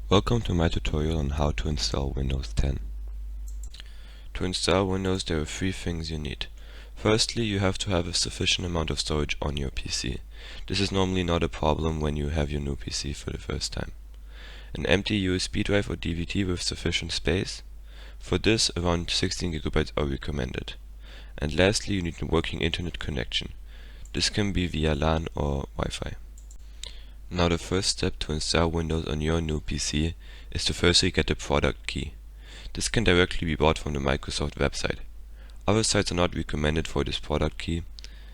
Welcome to my tutorial on how to install Windows 10. To install Windows, there are three things you need. Firstly, you have to have a sufficient amount of storage on your PC. This is normally not a problem when you have your new PC for the first time. An empty USB drive or DVD with sufficient space. For this, around 16 GB are recommended. And lastly, you need a working internet connection. This can be via LAN or Wi-Fi. Now the first step to install Windows on your new PC is to firstly get the product key. This can directly be bought from the Microsoft website. Other sites are not recommended for this product key,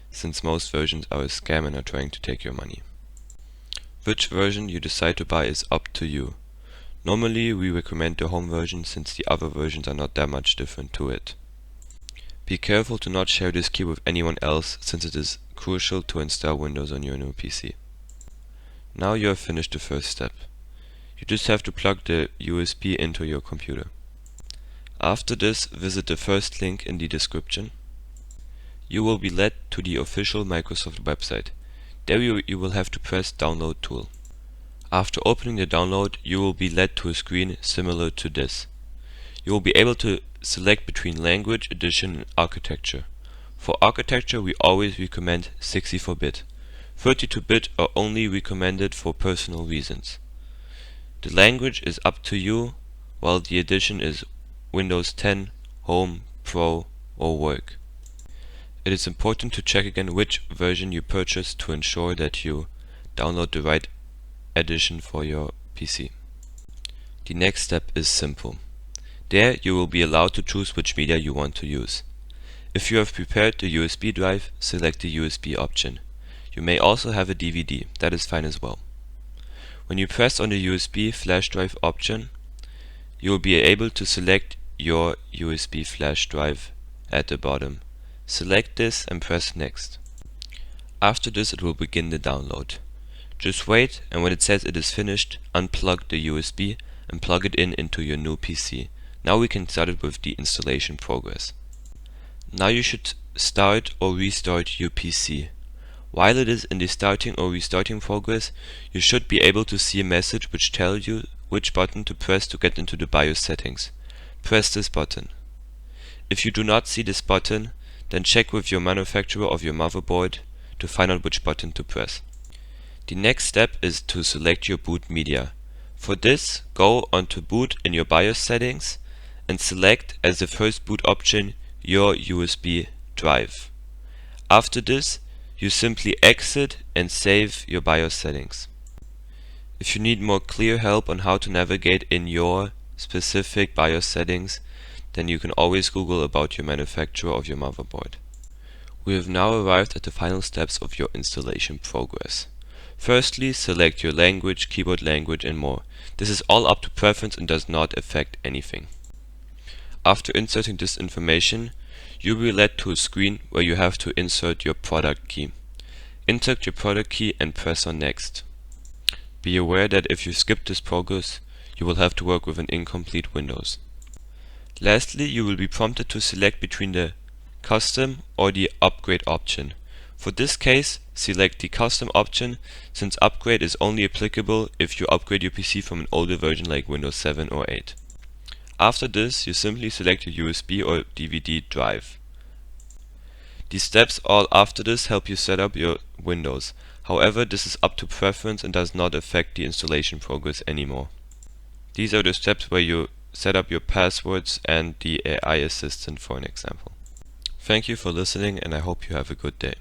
since most versions are a scam and are trying to take your money. Which version you decide to buy is up to you. Normally we recommend the home version since the other versions are not that much different to it. Be careful to not share this key with anyone else since it is crucial to install Windows on your new PC. Now you have finished the first step. You just have to plug the USB into your computer. After this, visit the first link in the description. You will be led to the official Microsoft website. There you will have to press Download tool. After opening the download, you will be led to a screen similar to this. You will be able to select between Language, Edition and Architecture. For Architecture, we always recommend 64-bit. 32-bit are only recommended for personal reasons. The language is up to you, while the edition is Windows 10, Home, Pro or Work. It is important to check again which version you purchase to ensure that you download the right edition for your PC. The next step is simple. There you will be allowed to choose which media you want to use. If you have prepared the USB drive, select the USB option. You may also have a DVD, that is fine as well. When you press on the USB flash drive option, you will be able to select your USB flash drive at the bottom. Select this and press Next. After this it will begin the download. Just wait, and when it says it is finished, unplug the USB and plug it into your new PC. Now we can start it with the installation progress. Now you should start or restart your PC. While it is in the starting or restarting progress, you should be able to see a message which tells you which button to press to get into the BIOS settings. Press this button. If you do not see this button, then check with your manufacturer of your motherboard to find out which button to press. The next step is to select your boot media. For this, go onto Boot in your BIOS settings and select as the first boot option your USB drive. After this, you simply exit and save your BIOS settings. If you need more clear help on how to navigate in your specific BIOS settings, then you can always Google about your manufacturer of your motherboard. We have now arrived at the final steps of your installation progress. Firstly, select your language, keyboard language and more. This is all up to preference and does not affect anything. After inserting this information, you will be led to a screen where you have to insert your product key. Insert your product key and press on Next. Be aware that if you skip this progress, you will have to work with an incomplete Windows. Lastly, you will be prompted to select between the Custom or the Upgrade option. For this case, select the Custom option, since Upgrade is only applicable if you upgrade your PC from an older version like Windows 7 or 8. After this, you simply select your USB or DVD drive. The steps all after this help you set up your Windows. However, this is up to preference and does not affect the installation progress anymore. These are the steps where you set up your passwords and the AI assistant for an example. Thank you for listening and I hope you have a good day.